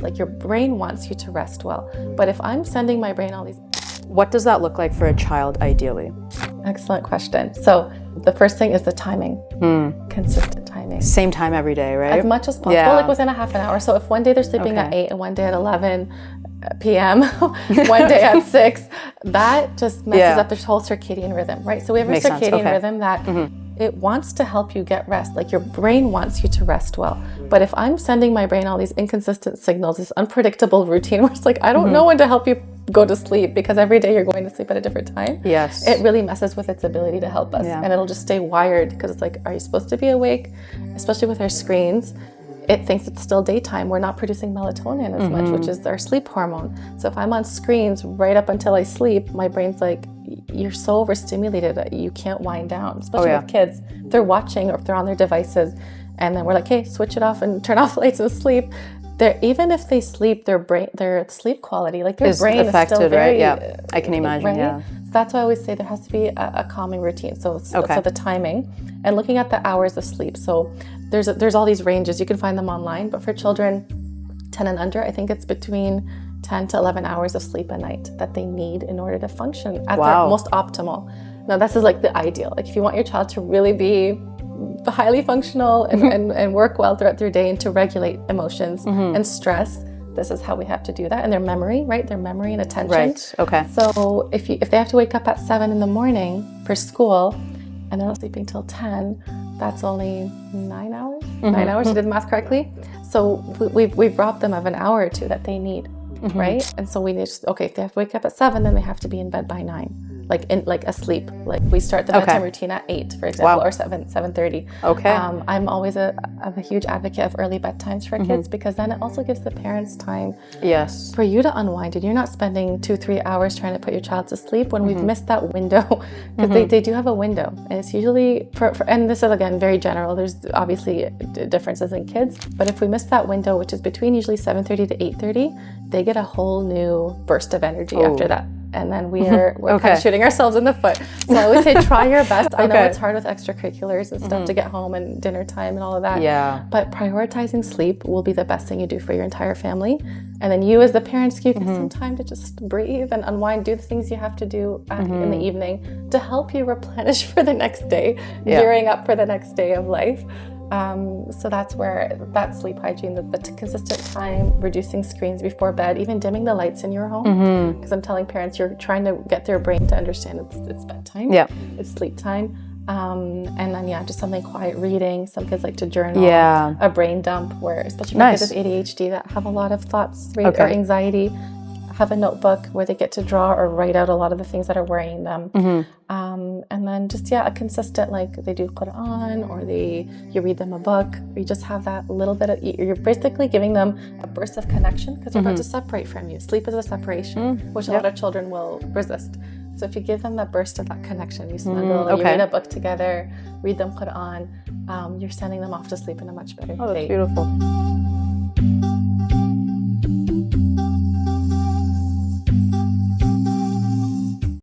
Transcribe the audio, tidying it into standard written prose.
Like your brain wants you to rest well. But if I'm sending my brain all these... What does that look like for a child ideally? Excellent question. So the first thing is the timing. Consistent timing. Same time every day, right? As much as possible, like within a half an hour. So if one day they're sleeping at 8 and one day at 11 p.m., one day at 6, that just messes up the whole circadian rhythm, right? So we have a circadian rhythm that it wants to help you get rest. Like your brain wants you to rest well. But if I'm sending my brain all these inconsistent signals, this unpredictable routine where it's like, I don't know when to help you go to sleep because every day you're going to sleep at a different time. Yes. It really messes with its ability to help us. And it'll just stay wired because it's like, are you supposed to be awake? Especially with our screens. It thinks it's still daytime. We're not producing melatonin as much, which is our sleep hormone. So if I'm on screens right up until I sleep, my brain's like, you're so overstimulated that you can't wind down. Especially with kids. They're watching or if they're on their devices. And then we're like, hey, switch it off and turn off the lights and sleep. Even if they sleep, their sleep quality, like their brain affected, is still very, right? Yeah, I can imagine, right? So that's why I always say there has to be a calming routine. So the timing and looking at the hours of sleep. So there's all these ranges. You can find them online, but for children 10 and under, I think it's between 10 to 11 hours of sleep a night that they need in order to function at their most optimal. Now, this is like the ideal. Like if you want your child to really be highly functional and work well throughout their day and to regulate emotions and stress, this is how we have to do that. And their memory, right? Their memory and attention. Right, okay. So if they have to wake up at 7 in the morning for school and they're not sleeping till 10, that's only 9 hours? 9 hours, you did the math correctly? So we've robbed them of an hour or two that they need, right? And so we need to, if they have to wake up at 7, then they have to be in bed by 9. Like asleep. Like we start the bedtime routine at 8, for example, or 7:30. Okay. I'm always I'm a huge advocate of early bedtimes for kids because then it also gives the parents time for you to unwind and you're not spending 2-3 hours trying to put your child to sleep when we've missed that window because they do have a window and it's usually and this is again very general. There's obviously differences in kids, but if we miss that window, which is between usually 7:30 to 8:30, they get a whole new burst of energy after that. And then we're kind of shooting ourselves in the foot. So I would say try your best. I know it's hard with extracurriculars and stuff to get home and dinner time and all of that. Yeah. But prioritizing sleep will be the best thing you do for your entire family. And then you as the parents, you get some time to just breathe and unwind, do the things you have to do in the evening to help you replenish for the next day, gearing up for the next day of life. So that's where that sleep hygiene, the consistent time, reducing screens before bed, even dimming the lights in your home. Because I'm telling parents, you're trying to get their brain to understand it's bedtime, it's sleep time. And then just something quiet, reading. Some kids like to journal, a brain dump, where especially for kids with ADHD that have a lot of thoughts or anxiety, have a notebook where they get to draw or write out a lot of the things that are worrying them. And then just, a consistent, like they do Quran or you read them a book, or you just have that little bit of, you're basically giving them a burst of connection because they're about to separate from you. Sleep is a separation, which a lot of children will resist. So if you give them that burst of that connection, you snuggle, you read a book together, read them Quran, you're sending them off to sleep in a much better state. Oh, that's beautiful.